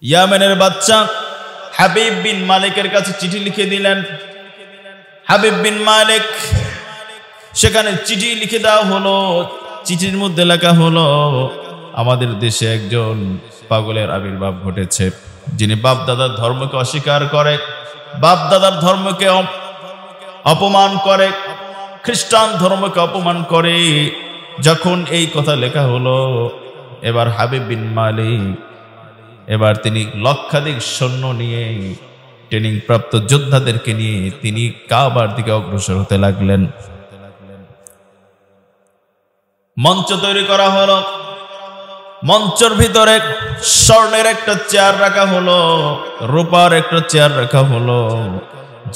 ইয়ামেনের বাদশা হাবিব বিন মালিকের কাছে চিঠি লিখে দিলেন। হাবিব বিন মালিক সেখানে চিঠি লিখে দেওয়া হলো। চিঠির মধ্যে লেখা হলো, আমাদের দেশে একজন পাগলের আবির্ভাব ঘটেছে, যিনি বাপ দাদার ধর্মকে অস্বীকার করে, বাপ দাদার ধর্মকে অপমান করে, খ্রিস্টান ধর্মকে অপমান করে। যখন এই কথা লেখা হলো, এবার হাবিব বিন মালিক এবার তিনি লক্ষাধিক সৈন্য নিয়ে, ট্রেনিং প্রাপ্ত যোদ্ধাদেরকে নিয়ে তিনি কাবার দিকে অগ্রসর হতে লাগলেন। মঞ্চ তৈরি করা হলো। মঞ্চের ভিতরে স্বর্ণের একটা চেয়ার রাখা হলো, রূপার একটা চেয়ার রাখা হলো,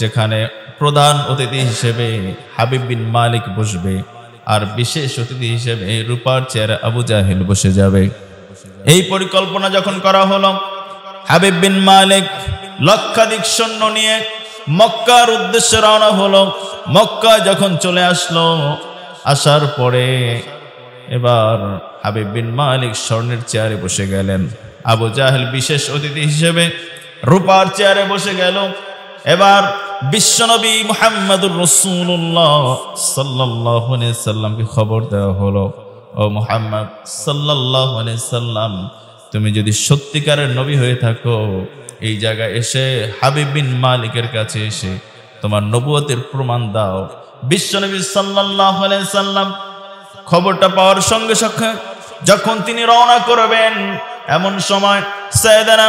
যেখানে প্রধান অতিথি হিসেবে হাবিব বিন মালিক বসবে, আর বিশেষ অতিথি হিসেবে রূপার চেয়ারে আবু জাহেল বসে যাবে। এই পরিকল্পনা যখন করা হলো, হাবিব বিন মালিক লক্ষাধিক সৈন্য নিয়ে মক্কার উদ্দেশ্যে রওনা হলো। মক্কা যখন চলে আসলো, আসার পরে এবার হাবিব বিন মালিক স্বর্ণের চেয়ারে বসে গেলেন, আবু জাহেল বিশেষ অতিথি হিসেবে রূপার চেয়ারে বসে গেল। এবার বিশ্বনবী মুহাম্মদুর রাসূলুল্লাহ সাল্লাল্লাহু আলাইহি সাল্লামকে খবর দেওয়া হলো, ও মুহাম্মদ সাল্লাল্লাহু আলাইহি সাল্লাম, তুমি যদি সত্যিকারের নবী হয়ে থাকো, এই জায়গায় এসে হাবিব বিন মালিকের কাছে এসে তোমার নবুয়তের প্রমাণ দাও। বিশ্বনবী সাল্লাল্লাহু আলাইহি সাল্লাম খবরটা পাওয়ার সঙ্গে সঙ্গে যখন তিনি রওনা করবেন, এমন সময় সাইয়েদনা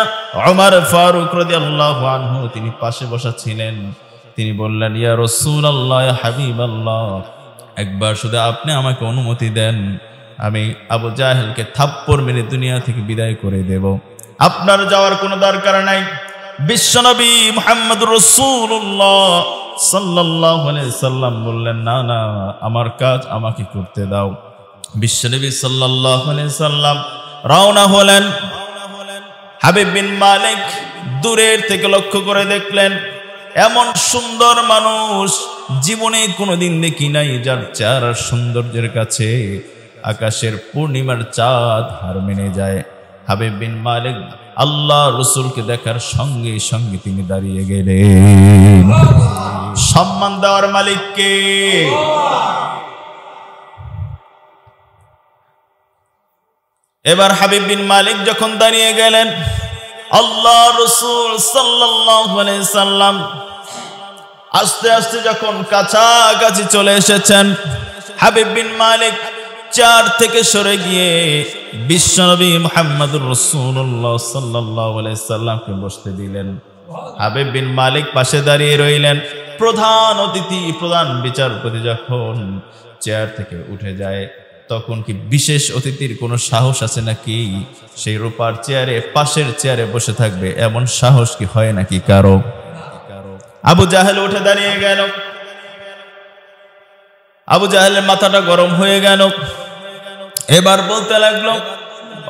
ওমর ফারুক রাদিয়াল্লাহু আনহু তিনি পাশে বসা ছিলেন। তিনি বললেন, ইয়া রাসূলুল্লাহ, ইয়া হাবিবাল্লাহ, একবার শুধু আপনি আমাকে অনুমতি দেন, আমি আবু জাহেলকে থাপ্পড় মেরে দুনিয়া থেকে বিদায় করে দেব। আপনার যাওয়ার কোনো দরকার নাই। বিশ্বনবী মুহাম্মদুর রাসূলুল্লাহ সাল্লাল্লাহু আলাইহি সাল্লাম বললেন, না না, আমার কাজ আমাকে করতে দাও। বিশ্বনবী সাল্লাল্লাহু আলাইহি সাল্লাম রওনা হলেন। হাবিব বিন মালিক দূরের থেকে লক্ষ্য করে দেখলেন, এমন সুন্দর মানুষ জীবনে কোনোদিন দেখি নাই, যার চেহারা সৌন্দর্যের কাছে আকাশের পূর্ণিমার চাঁদ হার মেনে যায়। হাবিব বিন মালিক আল্লাহ রসুলকে দেখার সঙ্গে সঙ্গে তিনি দাঁড়িয়ে গেলেন। সম্মান দেওয়ার মালিককে। এবার হাবিব বিন মালিক যখন দাঁড়িয়ে গেলেন, আল্লাহ রসুল সাল্লাল্লাহু আলাইহি সাল্লাম আস্তে আস্তে যখন কাছাকাছি চলে এসেছেন, হাবিব বিন মালিক চেয়ার থেকে সরে গিয়ে বিশ্বনবী মুহাম্মদুর রাসূলুল্লাহ সাল্লাল্লাহু আলাইহি সাল্লামকে বসতে দিলেন। হাবিব বিন মালিক পাশে দাঁড়িয়ে রইলেন। প্রধান অতিথি, প্রধান বিচারপতি যখন চেয়ার থেকে উঠে যায়, তখন কি বিশেষ অতিথির কোনো সাহস আছে নাকি সেই রূপার চেয়ারে, পাশের চেয়ারে বসে থাকবে? এমন সাহস কি হয় নাকি কারো? আবু জাহেল উঠে দাঁড়িয়ে গেল। আবু জাহেলের মাথাটা গরম হয়ে গেল। এবার বলতে লাগলো,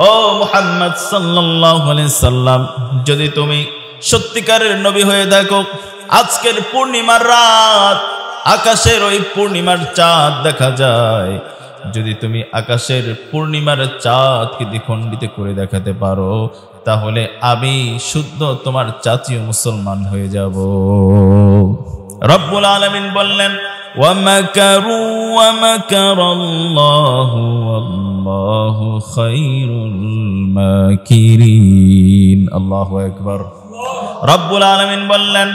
ও মুহাম্মদ সাল্লাল্লাহু আলাইহি সাল্লাম, যদি তুমি সত্যিকারের নবী হয়ে থাকো, আজকের পূর্ণিমার রাত, আকাশের ওই পূর্ণিমার চাঁদ দেখা যায়, যদি তুমি আকাশের পূর্ণিমার চাঁদকে দ্বিখণ্ডিত করে দেখাতে পারো, তাহলে আমি শুদ্ধ তোমার চাচিও মুসলমান হয়ে যাব। রব্বুল আলামিন বললেন, وَمَكَرُوا وَمَكَرَ اللَّهُ وَاللَّهُ خَيْرُ الْمَاكِرِينَ। আল্লাহু আকবার। রব্বুল আলামিন বললেন,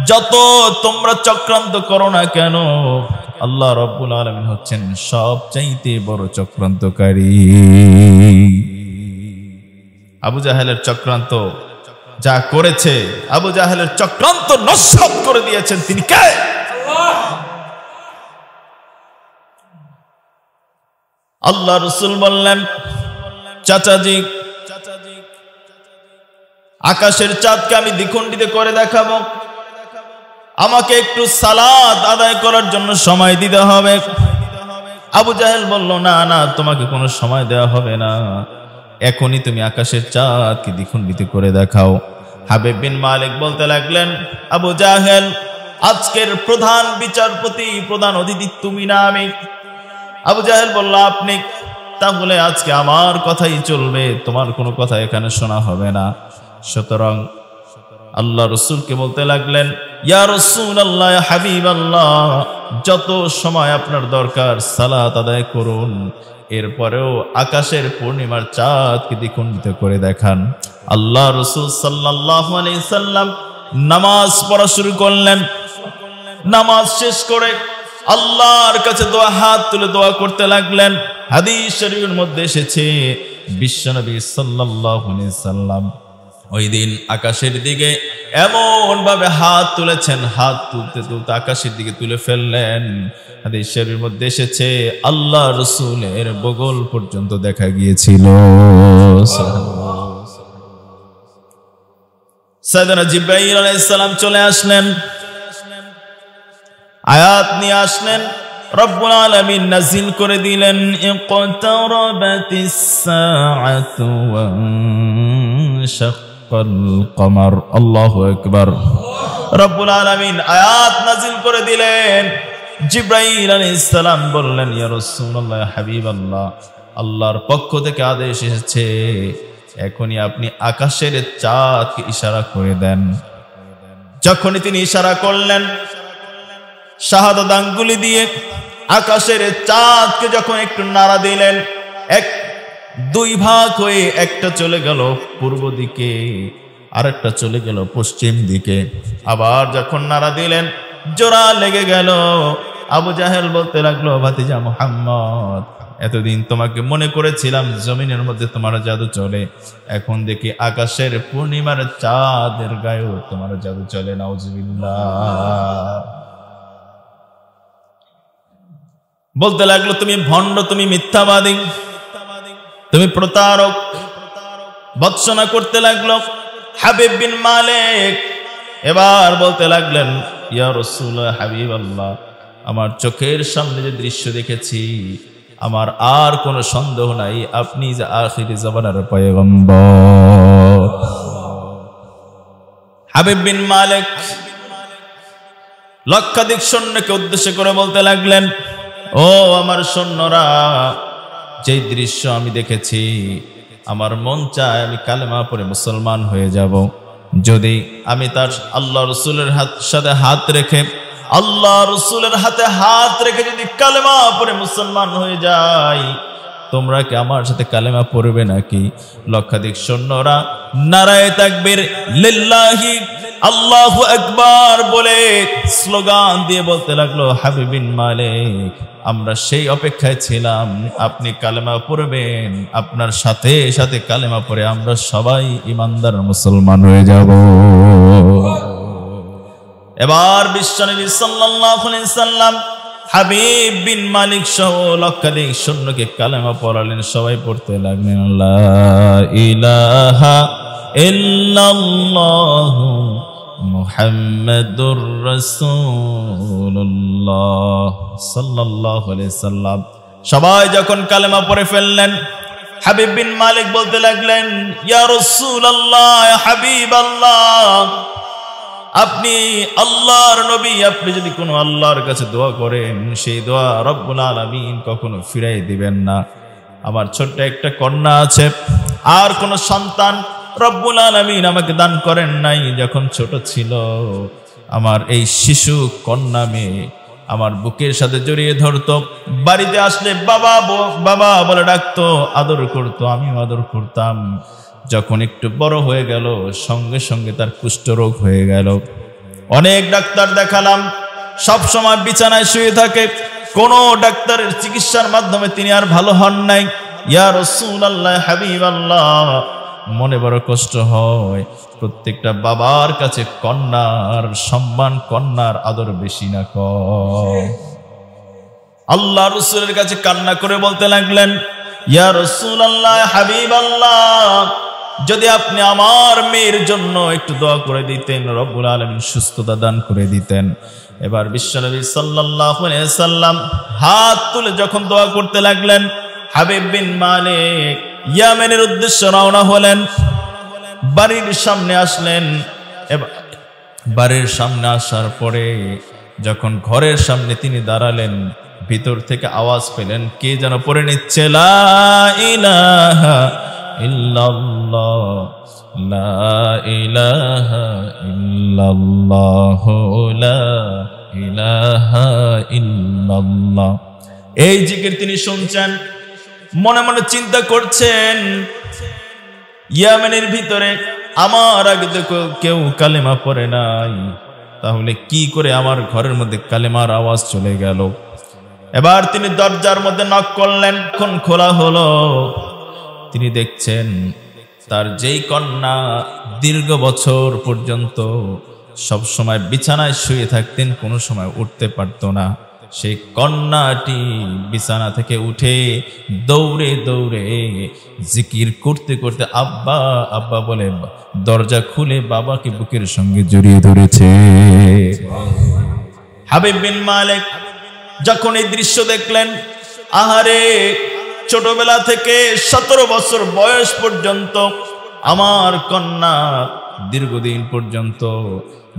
যত তোমরা চক্রান্ত করো না কেন, আল্লাহ রব্বুল আলামিন হচ্ছেন সবচাইতে বড় চক্রান্তকারী। আবু জাহেলের চক্রান্ত যা করেছে, আবু জাহেলের চক্রান্ত নস্যাৎ করে দিয়েছেন তিনি কে? আল্লাহ রসুল বললেন, চাচাজি, আকাশের চাঁদকে আমি দ্বিখণ্ডিত করে দেখাবো, আমাকে একটু সালাত আদায় করার জন্য সময় দিতে হবে। আবু জাহেল বলল, না না, তোমাকে কোনো সময় দেওয়া হবে না, এখনই তুমি আকাশের চাঁদকে দ্বিখণ্ডিত করে দেখাও। হাবিব বিন মালিক বলতে লাগলেন, আবু জাহেল, আজকের প্রধান বিচারপতি, প্রধান অতিথি তুমি না আমি। আবু জাহেল বলল, আপনি। তাহলে আজকে আমার কথাই চলবে, তোমার কোনো কথা এখানে শোনা হবে না। সুতরাং আল্লাহ রসুলকে বলতে লাগলেন, ইয়া রাসূলুল্লাহ, ইয়া হাবিবাল্লাহ, যত সময় আপনার দরকার সালাত আদায় করুন, এরপরেও আকাশের পূর্ণিমার চাঁদকে দ্বিখণ্ডিত করে দেখান। আল্লাহ রসুল সাল্লাল্লাহু আলাইহি সাল্লাম নামাজ পড়া শুরু করলেন। নামাজ শেষ করে আল্লাহর কাছে হাত তুলে দোয়া করতে লাগলেন। হাদিস শরীফের মধ্যে এসেছে, বিশ্বনবী সাল্লাল্লাহু আলাইহি সাল্লাম ওই দিন আকাশের দিকে এমন ভাবে হাত তুলেছেন, হাত তুলতে তুলতে আকাশের দিকে তুলে ফেললেন। হাদিস শরীফের মধ্যে এসেছে আল্লাহ রাসূলের বগল পর্যন্ত দেখা গিয়েছিল। সাইয়েদনা জিবরাইল আলাইহিস সালাম চলে আসলেন, আয়াত নিয়ে আসলেন। রব্বুল আলামিন নাযিল করে দিলেন, ইকতারাবাতিস সাআতু ওয়া ইনশাক্কাল কমার। আল্লাহু আকবার। রব্বুল আলামিন আয়াত নাযিল করে দিলেন। জিবরাইল আলাইহিস সালাম বললেন, ইয়া রাসূলুল্লাহ, ইয়া হাবিবাল্লাহ, আল্লাহর পক্ষ থেকে আদেশ এসেছে, এখনই আপনি আকাশের চাঁদকে ইশারা করে দেন। যখনই তিনি ইশারা করলেন, শাহাদাত আঙ্গুলি দিয়ে আকাশের চাঁদকে যখন একটু নাড়া দিলেন, দুই ভাগ হয়ে একটা চলে গেল পূর্ব দিকে, আরেকটা চলে গেল পশ্চিম দিকে। আবার যখন নাড়া দিলেন, জোড়া লেগে গেল। আবু জাহেল বলতে লাগলো, ভাতিজা মুহাম্মদ, এতদিন তোমাকে মনে করেছিলাম জমিনের মধ্যে তোমার জাদু চলে, এখন দেখি আকাশের পূর্ণিমার চাঁদের গায়েও তোমার জাদু চলে। নাউজুবিল্লাহ। বলতে লাগলো, তুমি ভণ্ড, তুমি মিথ্যাবাদী, তুমি প্রতারক। ভৎসনা করতে লাগলো। হাবিব বিন মালিক এবার বলতে লাগলেন, ইয়া রাসূলুল্লাহ, হাবিবাল্লাহ, আমার চোখের সামনে যে দৃশ্য দেখেছি, আমার আর কোনো সন্দেহ নাই আপনি যে আখিরি জামানার পয়গম্বর। হাবিব বিন মালিক লক্ষাধিক সৈন্যকে উদ্দেশ্য করে বলতে লাগলেন, ও আমার সৈন্যরা, যে দৃশ্য আমি দেখেছি, আমার মন চায় আমি কালেমা পড়ে মুসলমান হয়ে যাব। যদি আমি তার আল্লাহ রসুলের সাথে হাত রেখে, আল্লাহ রসুলের হাতে হাত রেখে যদি কালেমা পড়ে মুসলমান হয়ে যাই, তোমরা কি আমার সাথে কালেমা পড়বে নাকি? লক্ষাধিক সৈন্যরা নারায়ে তাকবীর, লিল্লাহি, আল্লাহু আকবার বলে স্লোগান দিয়ে বলতে লাগলো, হাবিব বিন মালিক, আমরা সেই অপেক্ষায় ছিলাম আপনি কালেমা পড়বেন, আপনার সাথে সাথে কালেমা পড়ে আমরা সবাই ঈমানদার মুসলমান হয়ে যাব। এবার বিশ্বনবী সাল্লাল্লাহু আলাইহি সাল্লাম হাবিব বিন মালিক সহ লক্ষাধিক সৈন্যকে কালেমা পড়ালেন। সবাই পড়তে লাগলেন, লা ইলাহা ইল্লাল্লাহু মুহাম্মাদুর রাসূলুল্লাহ সাল্লাল্লাহু আলাইহি সাল্লাম। সবাই যখন কালেমা পড়ে ফেললেন, হাবিব বিন মালিক বলতে লাগলেন, ইয়া রাসূলুল্লাহ, ইয়া হাবিবাল্লাহ, আপনি আল্লাহর নবী, আপনি যদি কোনো আল্লাহর কাছে দোয়া করেন, সেই দোয়া রব্বুল আলামিন কখনো ফিরাই দিবেন না। আমার ছোট্ট একটা কন্যা আছে, আর কোনো সন্তান রব্বুল আলামিন আমাকে দান করেন নাই। যখন ছোট ছিল, আমার এই শিশু কন্যা মেয়ে আমার বুকের সাথে জড়িয়ে ধরতো, বাড়িতে আসলে বাবা বাবা বলে ডাকতো, আদর করতো, আমিও আদর করতাম। যখন একটু বড় হয়ে গেল, সঙ্গে সঙ্গে তার কুষ্ঠরোগ হয়ে গেল। অনেক ডাক্তার দেখালাম, সব সময় বিছানায় শুয়ে থাকে, কোনো ডাক্তারের চিকিৎসার মাধ্যমে তিনি আর ভালো হন নাই। ইয়া রাসূলুল্লাহ, হাবিবাল্লাহ, মনে বড় কষ্ট হয়। প্রত্যেকটা বাবার কাছে কন্যার সম্মান, কন্যার আদর বেশি না কম। আল্লাহ রাসূলের কাছে কান্না করে বলতে লাগলেন, ইয়া রাসূলুল্লাহ, হাবিবাল্লাহ, যদি আপনি আমার মেয়ের জন্য একটু দোয়া করে দিতেন, রব্বুল আলামিন সুস্থতা দান করে দিতেন। এবার বিশ্বনবী সাল্লাল্লাহু আলাইহি সাল্লাম হাত তুলে যখন দোয়া করতে লাগলেন, হাবিব বিন মালিক ইয়ামেনের উদ্দেশ্যে রওনা হলেন। বাড়ির সামনে আসলেন। বাড়ির সামনে আসার পরে যখন ঘরের সামনে তিনি দাঁড়ালেন, ভিতর থেকে আওয়াজ পেলেন, কে যেন পড়ে নিচ্ছে, লা ইলাহা ইল্লাল্লাহ লা ইলাহা ইল্লাল্লাহ, লা ইলাহা ইল্লাল্লাহ। এই জিকির তিনি শুনছেন, মনে মনে চিন্তা করছেন, ইয়ামেনের ভিতরে আমার আগে তো কেউ কালেমা পড়ে নাই, তাহলে কি করে আমার ঘরের মধ্যে কালেমার আওয়াজ চলে গেল। এবার তিনি দরজার মধ্যে নক করলেন, কোন খোলা হলো। তিনি দেখছেন তার যেই কন্যা দীর্ঘ বছর পর্যন্ত সব সময় বিছানায় শুয়ে থাকতেন, কোনো সময় উঠতে পারতো না, সেই কন্যাটি বিছানা থেকে উঠে দৌড়ে দৌড়ে জিকির করতে করতে আব্বা আব্বা বলে দরজা খুলে বাবাকে বুকের সঙ্গে জড়িয়ে ধরেছে। হাবিব বিন মালিক যখন এই দৃশ্য দেখলেন, আহারে, ছোটবেলা থেকে 17 বছর বয়স পর্যন্ত আমার কন্যা দীর্ঘদিন পর্যন্ত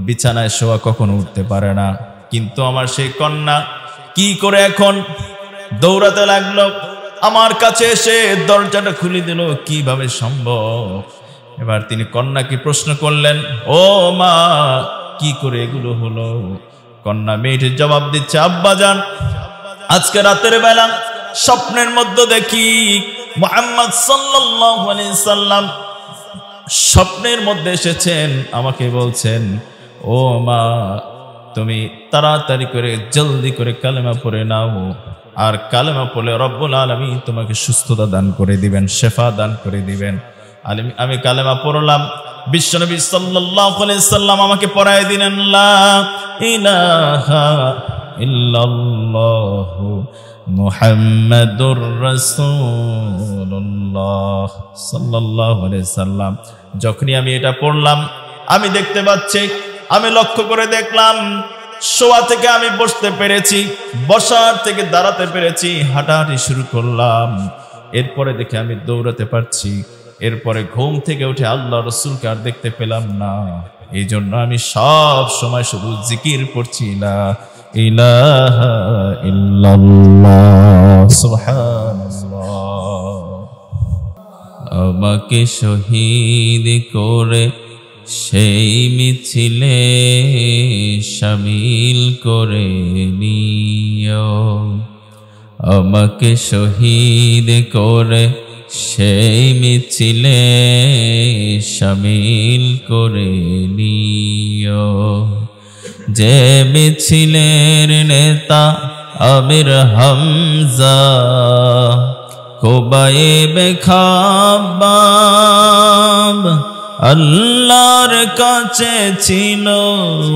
বিছানায় শোয়া কখনো উঠতে পারে না, কিন্তু আমার সেই কন্যা কি করে এখন দৌড়াতে লাগলো, আমার কাছে এসে দরজাটা খুলে দিল, কিভাবে সম্ভব। এবার তিনি কন্যাকে প্রশ্ন করলেন, ও মা, কি করে এগুলো হলো? কন্যা মেয়েটির জবাব দিচ্ছে, আব্বাজান, আজকে রাতের বেলা স্বপ্নের মধ্যে দেখি মুহাম্মদ সাল্লাল্লাহু আলাইহি সাল্লাম স্বপ্নের মধ্যে এসেছেন, আমাকে বলছেন, ও মা, তুমি তাড়াতাড়ি করে জলদি করে কালেমা পড়ে নাও, আর কালেমা পড়লে রব্বুল আলামিন তোমাকে সুস্থতা দান করে দিবেন, শেফা দান করে দিবেন। আমি কালেমা পড়লাম, বিশ্বনবী সাল্লাল্লাহু আলাইহি সাল্লাম আমাকে পড়ায় দিলেন, লা ইলাহা ইল্লাল্লাহু মুহাম্মাদুর রাসূলুল্লাহ সাল্লাল্লাহু আলাইহি সাল্লাম। যখনই আমি এটা পড়লাম, আমি দেখতে পাচ্ছি, আমি লক্ষ্য করে দেখলাম, শোয়া থেকে আমি বসতে পেরেছি, বসার থেকে দাঁড়াতে পেরেছি, হাঁটাহাঁটি শুরু করলাম, এরপরে দেখে আমি দৌড়াতে পারছি। এরপরে ঘুম থেকে উঠে আল্লাহ রাসূলকে আর দেখতে পেলাম না, এই জন্য আমি সব সময় শুধু জিকির পড়ছি, লা ইলাহা ইল্লাল্লাহ, সুবহানাল্লাহ। আমাকে শহীদ করে সেই মিছিলে শামিল করে নিও, আমাকে শহীদ করে সেই মিছিলে শামিল করে নিও, যে মিছিলের নেতা আমির হামজা কোবাইবে খাব্বাব আল্লাহর কাছে ছিল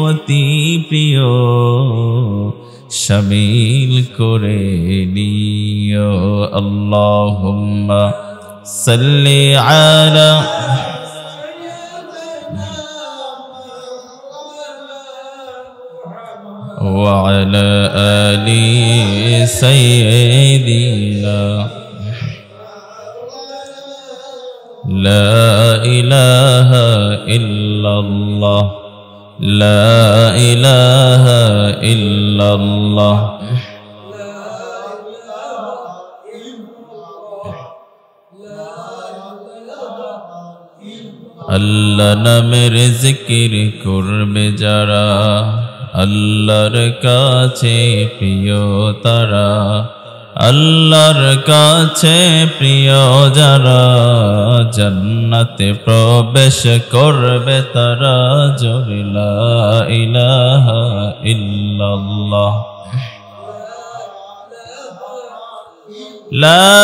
অতি প্রিয়, শামিল করে নিও। আল্লাহুম্মা সাল্লি আলা ওয়া আলা আলি সাইয়্যিদিনা লা ইলাহা ইল্লাল্লাহ, লা ইলাহা ইল্লাল্লাহ। আল্লাহ নামের জিকির করবে যারা, আল্লাহর কাছে প্রিয় তারা, আল্লাহর কাছে প্রিয় যারা, জান্নাতে প্রবেশ করবে তারা, জোরে লা ইলাহা ইল্লাল্লাহ, লা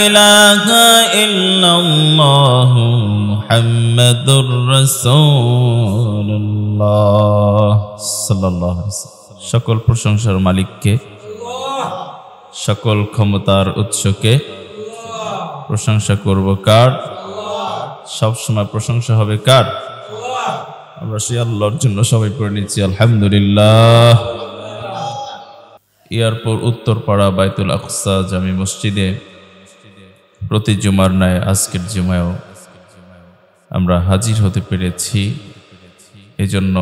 ইলাহা ইল্লাল্লাহ মুহাম্মাদুর রাসূলুল্লাহ সাল্লাল্লাহু আলাইহি ওয়াসাল্লাম। সকল প্রশংসার মালিককে, সকল ক্ষমতার উৎসকে প্রশংসা করব কার? সব সময় প্রশংসা হবে কার? আমরা সেই আল্লাহর জন্য সবাই পড়ে নিচ্ছি আলহামদুলিল্লাহ। এরপর উত্তরপাড়া বাইতুল আকসা জামি মসজিদে প্রতি জুমার ন্যায় আজকের জুমায়ও আমরা হাজির হতে পেরেছি, এজন্য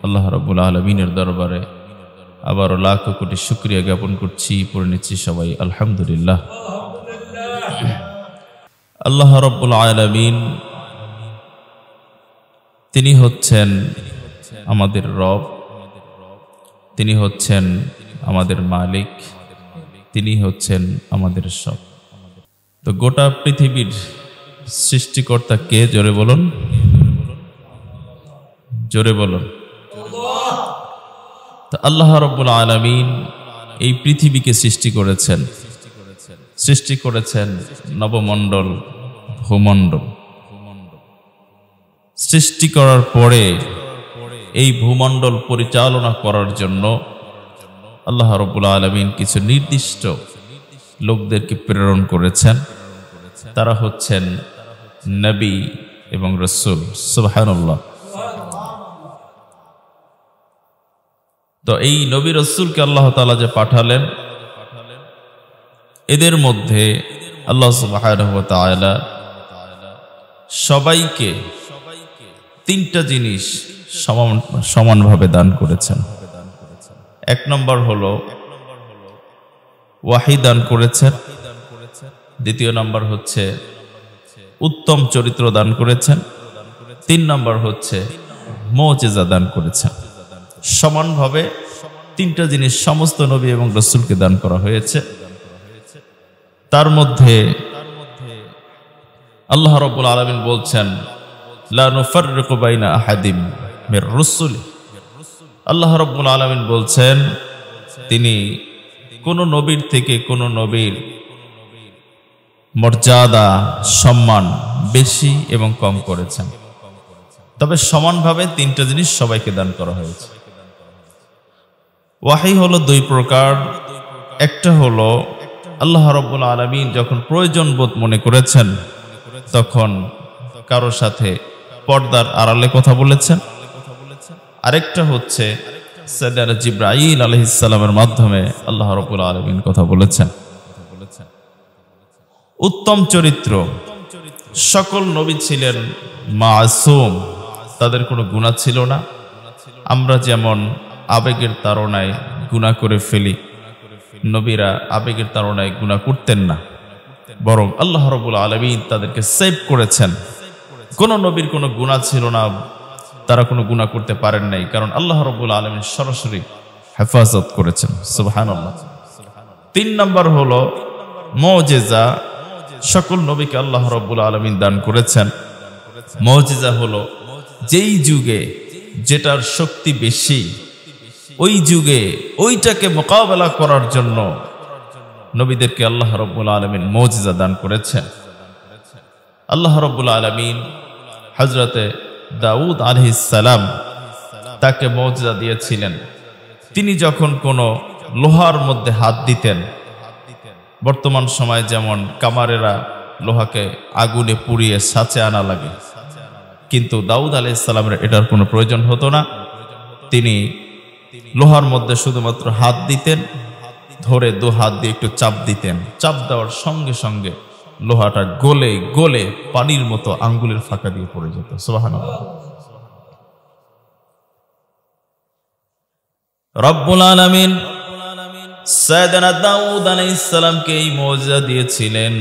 আল্লাহ রাব্বুল আলামিনের দরবারে আবারও লাখ কোটি শুকরিয়া জ্ঞাপন করছি, পড়ে নিচ্ছি সবাই তিনি হচ্ছেন আমাদের রব, তিনি হচ্ছেন আমাদের মালিক, তিনি হচ্ছেন আমাদের সব। তো গোটা পৃথিবীর সৃষ্টিকর্তা কে? জোরে বলুন, জোরে বলুন। তো আল্লাহ রাব্বুল আলামিন এই পৃথিবীকে সৃষ্টি করেছেন নবমণ্ডল, ভূমণ্ডল। সৃষ্টি করার পরে এই ভূমণ্ডল পরিচালনা করার জন্য আল্লাহ রাব্বুল আলামিন কিছু নির্দিষ্ট লোকদেরকে প্রেরণ করেছেন। তারা হচ্ছেন নবী এবং রাসূল। সুবহানাল্লাহ। তো এই নবী রাসূলকে আল্লাহ তাআলা যে পাঠালেন, এদের মধ্যে আল্লাহ সুবহানাহু ওয়া তাআলা সবাইকে তিনটা জিনিস সমানভাবে দান করেছেন। এক নম্বর হলো ওয়াহী দান করেছেন, দ্বিতীয় নম্বর হচ্ছে উত্তম চরিত্র দান করেছেন, তিন নম্বর হচ্ছে মুজিজা দান করেছেন। সমানভাবে তিনটা জিনিস সমস্ত নবী এবং রাসূলকে দান করা হয়েছে। তার মধ্যে আল্লাহ রাব্বুল আলামিন বলছেন, লা নুফাররিকু বাইনা আহাদিম মির রুসুলি। আল্লাহ রাব্বুল আলামিন বলছেন, তিনি কোন নবীর থেকে কোন নবীর মর্যাদা সম্মান বেশি এবং কম করেছেন, তবে সমানভাবে তিনটা জিনিস সবাইকে দান করা হয়েছে। ওয়াহী হলো দুই প্রকার। একটা হলো আল্লাহ রাব্বুল আলামিন যখন প্রয়োজন বোধ মনে করেছেন তখন কারো সাথে পর্দার আড়ালে কথা বলেছেন। আরেকটা হচ্ছে সাইয়েদনা জিবরাইল আলাইহিস সালামের মাধ্যমে আল্লাহ রাব্বুল আলামিন কথা বলেছেন। উত্তম চরিত্র, সকল নবী ছিলেন মাসুম, তাদের কোনো গুনাহ ছিল না। আমরা যেমন আবেগের তাড়নায় গুনাহ করে ফেলি, নবীরা আবেগের তাড়নায় গুনাহ করতেন না, বরং আল্লাহ রাব্বুল আলামিন তাদেরকে সেভ করেছেন। কোন নবীর কোনো গুনাহ ছিল না, তারা কোনো গুনাহ করতে পারেন নাই, কারণ আল্লাহ রাব্বুল আলামিন সরাসরি হেফাজত করেছেন। সুবহানাল্লাহ। তিন নম্বর হলো মুজিজা। সকল নবীকে আল্লাহ রাব্বুল আলামিন দান করেছেন। মুজিজা হলো যেই যুগে যেটার শক্তি বেশি, ওই যুগে ওইটাকে মোকাবেলা করার জন্য নবীদেরকে আল্লাহ রাব্বুল আলামিন মুজিজা দান করেছেন। আল্লাহ রাব্বুল আলামিন হযরতে দাউদ আলাইহিস সালাম তাকে মুজিজা দিয়েছিলেন। তিনি যখন কোনো লোহার মধ্যে হাত দিতেন, বর্তমান সময় যেমন কামারেরা লোহাকে আগুনে পুড়িয়ে ছাঁচে আনা লাগে, কিন্তু দাউদ আলাইহিস সালামের এটার কোনো প্রয়োজন হতো না। তিনি লোহার মধ্যে শুধুমাত্র হাত দিতেন, ধরে দু হাত দিয়ে একটু চাপ দিতেন, চাপ দেওয়ার সঙ্গে সঙ্গে লোহাটা গলে গলে পানির মতো আঙ্গুলের ফাঁকা দিয়ে পড়ে যেত। সুবহানাল্লাহ। রব্বুল আলামিন সাইয়েদনা দাউদ আলাইহিস সালামকে এই মুজিজা দিয়েছিলেন।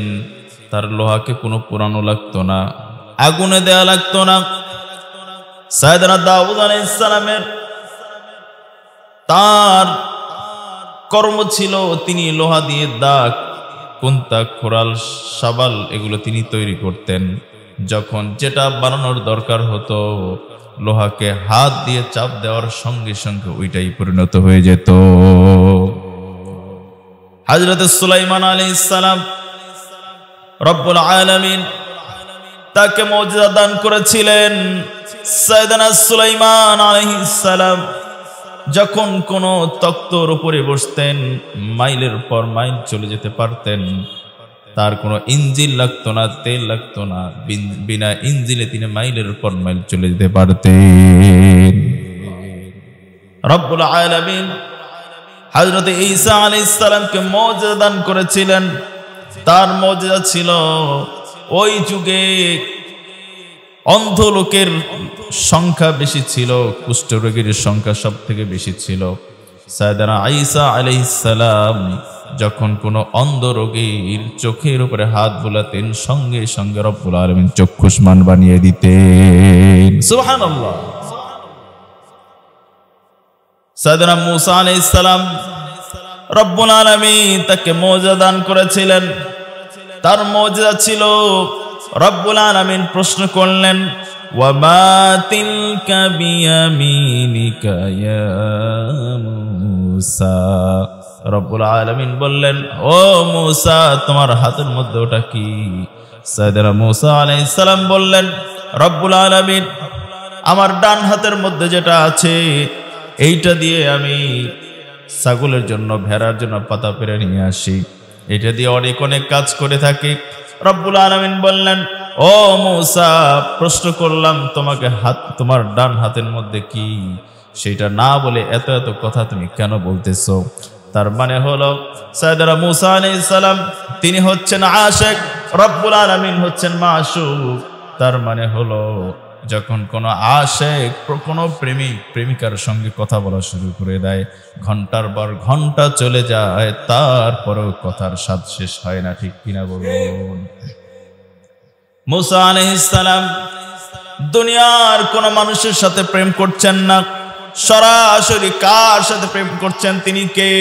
তার লোহাকে কোনো পোড়ানো লাগতো না, আগুনে দেয়া লাগতো না। সাইয়েদনা দাউদ আলাইহিস সালামের তার কর্ম ছিল তিনি লোহা দিয়ে দাগ, কুন্তা, খোরাল, শাবাল এগুলো তিনি তৈরি করতেন। যখন যেটা বানানোর দরকার হতো, লোহাকে হাত দিয়ে চাপ দেওয়ার সঙ্গে সঙ্গে ওইটাই পরিণত হয়ে যেত। হযরত সুলাইমান আলাইহিস সালাম রব্বুল আলামিন তাকে মুজিজা দান করেছিলেন। সাইয়েদনা সুলাইমান আলাইহিস সালাম যখন কোনো তক্তর উপরে বসতেন, মাইলের পর মাইল চলে যেতে পারতেন। তার কোনো ইঞ্জিন লাগতো না, তেল লাগতো না, বিনা ইঞ্জিনে তিনি মাইলের পর মাইল চলে যেতে পারতেন। রব্বুল আলামিন হযরত ঈসা আলাইহিস সালামকে মুজিজা দান করেছিলেন। তার মুজিজা ছিল ওই যুগে অন্ধ লোকের সংখ্যা বেশি ছিল, কুষ্ঠরোগীর সংখ্যা সব থেকে বেশি ছিল। সাইয়েদনা ঈসা আলাইহিস সালাম যখন কোনো অন্ধ রোগীর চোখের উপরে হাত বুলাতেন সঙ্গে সঙ্গে রব্বুল আলামিন চক্ষুষ্মান বানিয়ে দিতেন। সুবহানাল্লাহ। সাইয়েদনা মূসা আলাইহিস সালাম রব্বুল আলামিন তাকে মুজিজা দান করেছিলেন। তার মুজিজা ছিল রব্বুল আলামিন প্রশ্ন করলেন, ওয়া মা তিলকা বিয়ামিনিকা ইয়া মূসা। রব্বুল আলামিন বললেন, ও মূসা তোমার হাতের মধ্যে ওটা কি? সাইয়েদনা মূসা আলাইহিস সালাম বললেন, রব্বুল আলামিন আমার ডান হাতের মধ্যে যেটা আছে এইটা দিয়ে আমি ছাগলের জন্য ভেড়ার জন্য পাতা পেরে নিয়ে আসি, এটা দিয়ে অনেক অনেক কাজ করে থাকি। রব্বুল আলামিন বললেন, ও মূসা প্রশ্ন করলাম তোমাকে তোমার ডান হাতের মধ্যে কি, সেটা না বলে এত এত কথা তুমি কেন বলতেছো? তার মানে হলো সাইয়েদনা মূসা আলাইহিস সালাম তিনি হচ্ছেন আশিক, রব্বুল আলামিন হচ্ছেন মাশুক। তার মানে হলো যখন কোনো আশিক কোনো প্রেমিকার সঙ্গে কথা বলা শুরু করে দেয়, ঘন্টার পর ঘন্টা চলে যায়, তারপরেও কথার স্বাদ শেষ হয় না, ঠিক কিনা বলুন? মূসা আলাইহিস সালাম দুনিয়ার কোন মানুষের সাথে প্রেম করছেন না, সরাসরি কার সাথে প্রেম করছেন? তিনি কে?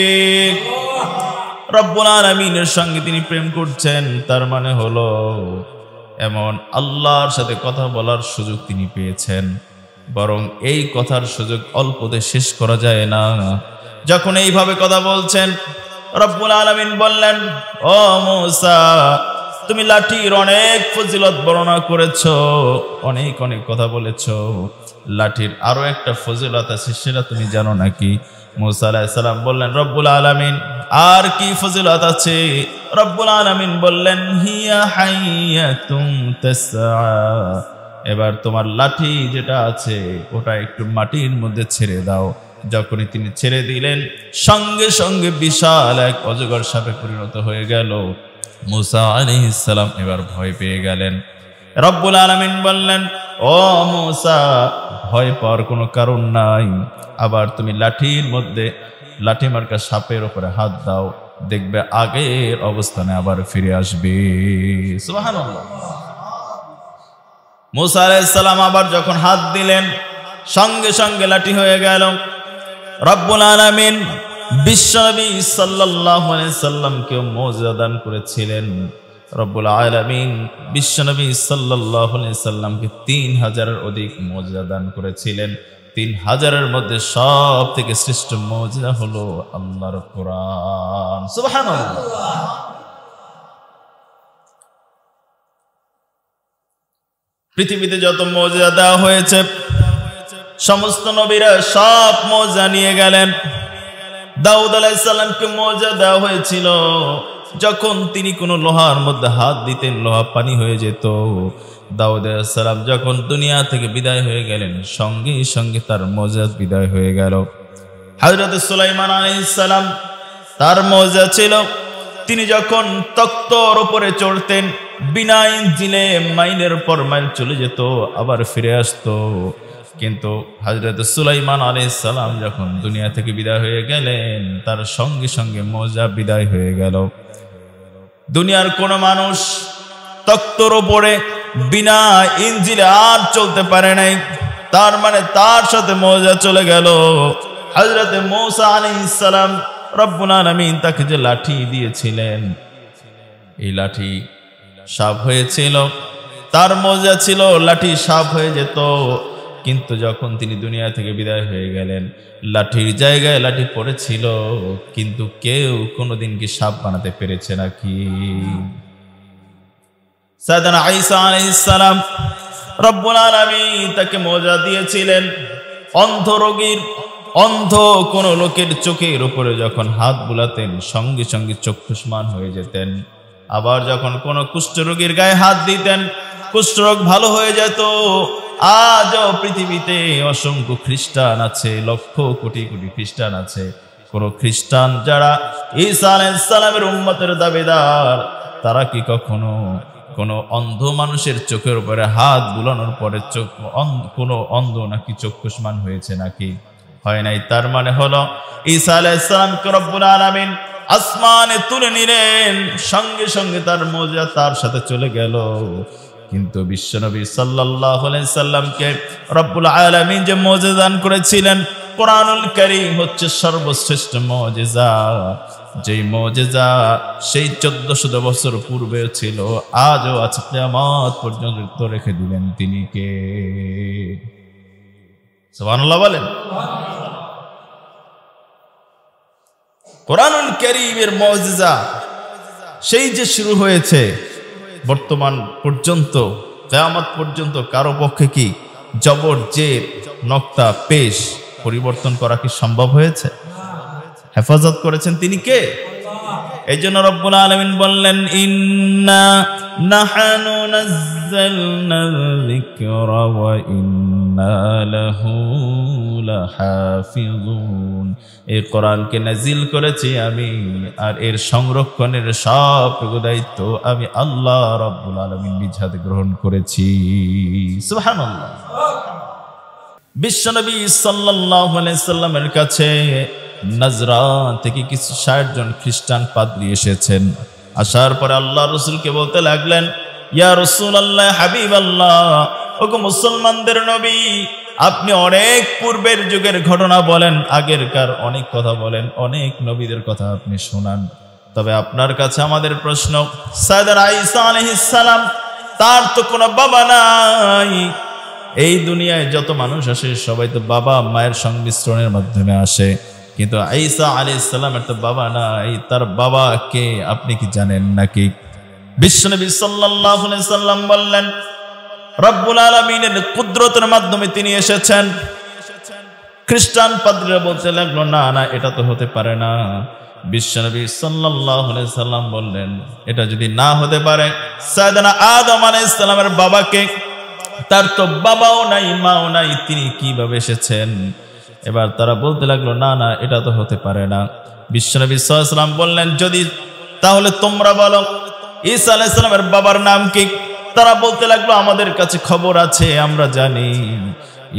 রব্বুল আলামিনের সঙ্গে তিনি প্রেম করছেন। তার মানে হলো এমন আল্লাহর সাথে কথা বলার সুযোগ তিনি পেয়েছেন, বরং এই কথার সুযোগ অল্পতে শেষ করা যায় না। যখন এইভাবে কথা বলছেন রব্বুল আলামিন বললেন, ও মূসা তুমি লাঠির অনেক ফজিলত বর্ণনা করেছো, অনেক অনেক কথা বলেছো, লাঠির আরো একটা ফজিলত আছে সেটা তুমি জানো নাকি? মূসা আলাইহিস সালাম বললেন, রব্বুল আলামিন আর কি ফজিলত আছে? রব্বুল আলামিন বললেন, হিয়া হাইয়াতুন তাসআ। এবার তোমার লাঠি যেটা আছে ওটা একটু মাটির মধ্যে ছেড়ে দাও। যখনই তিনি ছেড়ে দিলেন সঙ্গে সঙ্গে বিশাল এক অজগর সাপে পরিণত হয়ে গেল। মূসা আলাইহিস সালাম এবার ভয় পেয়ে গেলেন। রব্বুল আলামিন বললেন, ও মূসা ভয় পাওয়ার কোনো কারণ নাই, আবার তুমি লাঠির মধ্যে লাঠি মার্কা সাপের উপরে হাত দাও, দেখবে আগের অবস্থানে আবার ফিরে আসবে। সুবহানাল্লাহ। মূসা আলাইহিস সালাম আবার যখন হাত দিলেন সঙ্গে সঙ্গে লাঠি হয়ে গেল। রব্বুল আলামিন বিশ্বনবী সাল্লাল্লাহু আলাইহি সাল্লামকে মুজিজা দান করেছিলেন। রব্বুল আলামিন বিশ্বনবী সাল্লাল্লাহু আলাইহি সাল্লামকে 3000-এর অধিক মুজিজা দান করেছিলেন। 3000-এর মধ্যে সব থেকে শ্রেষ্ঠ মুজিজা হলো আল্লাহর কোরআন। সুবহানাল্লাহ। পৃথিবীতে যত মুজিজা দেওয়া হয়েছে সমস্ত নবীরা সব মুজিজা নিয়ে গেলেন। দাউদ আলাইহিস সালামকে মুজিজা দেওয়া হয়েছিল, যখন তিনি কোনো লোহার মধ্যে হাত দিতেন লোহা পানি হয়ে যেত। দাউদ আলাইহিস সালাম যখন দুনিয়া থেকে বিদায় হয়ে গেলেন সঙ্গে সঙ্গে তার মুজিজা বিদায় হয়ে গেল। হযরত সুলাইমান আলাইহিস সালাম তার মুজিজা ছিল তিনি যখন তক্তর উপরে চড়তেন বিনা ইঞ্জিনে মাইলের পর মাইল চলে যেত, আবার ফিরে আসতো। কিন্তু হযরত সুলাইমান আলাইহিস সালাম যখন দুনিয়া থেকে বিদায় হয়ে গেলেন তার সঙ্গে সঙ্গে মুজিজা বিদায় হয়ে গেল। দুনিয়ার কোন মানুষ তক্তর উপরে বিনা ইঞ্জিনে আর চলতে পারে নাই, তার মানে তার সাথে মুজিজা চলে গেল। হযরত মূসা আলাইহিস সালাম রব্বুল আলামিন তাকে যে লাঠি দিয়েছিলেন এই লাঠি সাপ হয়েছিল, তার মুজিজা ছিল লাঠি সাপ হয়ে যেত। কিন্তু যখন তিনি দুনিয়া থেকে বিদায় হয়ে গেলেন লাঠির জায়গায় লাঠি পড়েছিল, কিন্তু কেউ কোনোদিন কি সাপ বানাতে পেরেছে নাকি? সাইয়েদনা ঈসা আলাইহিস সালাম রব্বুল আলামিন তাকে মুজিজা দিয়েছিলেন। অন্ধ কোন লোকের চোখের উপরে যখন হাত বুলাতেন সঙ্গে সঙ্গে চক্ষুষ্মান হয়ে যেতেন। আবার যখন কোন কুষ্ঠরোগীর গায়ে হাত দিতেন কুষ্ঠরোগ ভালো হয়ে যেত। আজও পৃথিবীতে অসংখ্য খ্রিস্টান আছে, লক্ষ কোটি কোটি খ্রিস্টান আছে। কোন খ্রিস্টান যারা ঈসা আলাইহিস সালামের উম্মতের দাবিদার তারা কি কখনো কোনো অন্ধ মানুষের চোখের উপরে হাত বুলানোর পরে কোনো অন্ধ নাকি চক্ষুষ্মান হয়েছে নাকি? হয় নাই। তার মানে হলো ঈসা আলাইহিস সালামকে রব্বুল আলামিন আসমানে তুলে নিলেন, সঙ্গে সঙ্গে তার মুজিজা তার সাথে চলে গেল। কিন্তু বিশ্বনবী সাল্লাল্লাহু আলাইহি সাল্লামকে রব্বুল আলামিন যে মুজিজা দান করেছিলেন, কোরআনুল কারীম হচ্ছে সর্বশ্রেষ্ঠ মুজিজা। যেই মুজিজা সেই 1400 বছর পূর্বে ছিল, আজও আছে, কিয়ামত পর্যন্ত রেখে দিলেন। তিনি কে? সুবহানাল্লাহ বলেন। কোরআনুল কারীমের মুজিজা সেই যে শুরু হয়েছে, বর্তমান পর্যন্ত, কিয়ামত পর্যন্ত কারো পক্ষে কি জবর জের নক্তা পেশ পরিবর্তন করা কি সম্ভব হয়েছে? হেফাজত করেছেন তিনি কে? এই জন্য রব্বুল আলামিন বললেন, ইন্না নাহনু নাযালনা যিকরা ওয়া ইন্না লাহু লাহাফিজুন। এই কোরআনকে নাজিল করেছি আমি, আর এর সংরক্ষণের সবটুকু দায়িত্ব আমি আল্লাহ রব্বুল আলামিন নিজ হাতে গ্রহণ করেছি। সুবহানাল্লাহ। বিশ্বনবী সাল্লাল্লাহু আলাইহি সাল্লামের কাছে নাজরান থেকে কিছু 60 জন খ্রিস্টান পাদ্রী এসেছেন। আসার পরে আল্লাহ রাসূলকে বলতে লাগলেন, ইয়া রাসূলুল্লাহ, হাবিবাল্লাহ, ওগো মুসলমানদের নবী, আপনি অনেক পূর্বের যুগের ঘটনা বলেন, আগেরকার অনেক কথা বলেন, অনেক নবীদের কথা আপনি শোনান, তবে আপনার কাছে আমাদের প্রশ্ন, সাইয়েদনা ঈসা আলাইহিস সালাম, তার তো কোনো বাবা নাই। এই দুনিয়ায় যত মানুষ আসে সবাই তো বাবা মায়ের সংমিশ্রণের মাধ্যমে আসে, কিন্তু ঈসা আলাইহিস সালামের তো বাবা নাই। তার বাবা কে আপনি কি জানেন নাকি? বিশ্বনবী সাল্লাল্লাহু আলাইহি সাল্লাম বললেন, রব্বুল আলামিনের কুদরতের মাধ্যমে তিনি এসেছেন। খ্রিস্টান পাদ্রীরা বলতে লাগলো, না না, এটা তো হতে পারে না। বিশ্বনবী সাল্লাল্লাহু আলাইহি সাল্লাম বললেন, এটা যদি না হতে পারে, সাইয়েদনা আদম আলাইহিস সালামের বাবাকে, তার তো বাবাও নাই মাও নাই, তিনি কিভাবে এসেছেন? এবার তারা বলতে লাগলো, না না, এটা তো হতে পারে না। বিশ্বনবী সাল্লাল্লাহু আলাইহি সাল্লাম বললেন, যদি তাহলে তোমরা বলো ঈসা আলাইহিস সালামের বাবার নাম কি? তারা বলতে লাগলো, আমাদের কাছে খবর আছে, আমরা জানি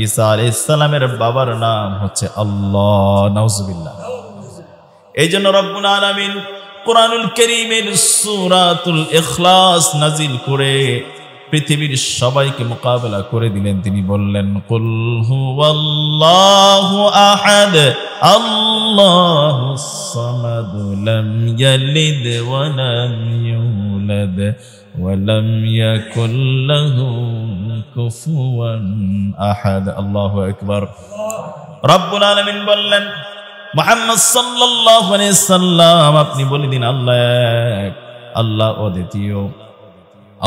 ঈসা আলাইহিস সালামের বাবার নাম হচ্ছে আল্লাহ। নাউজুবিল্লাহ। এই জন্য রব্বুল আলামিন কোরআনুল কারীমের সূরাতুল ইখলাস নাজিল করে পৃথিবীর সবাইকে মোকাবেলা করে দিলেন। তিনি বললেন, কুল হুয়াল্লাহু আহাদ আল্লাহুস সামাদ লাম ইয়ালিদ ওয়া লাম ইউলাদ ওয়া লাম ইয়াকুল লাহু কুফুয়ান আহাদ। আল্লাহু আকবার। রব্বুল আলামিন বললেন, মুহাম্মদ সাল্লাল্লাহু আলাইহি সাল্লাম, আপনি বলে দিন, আল্লাহ এক, আল্লাহ অদ্বিতীয়,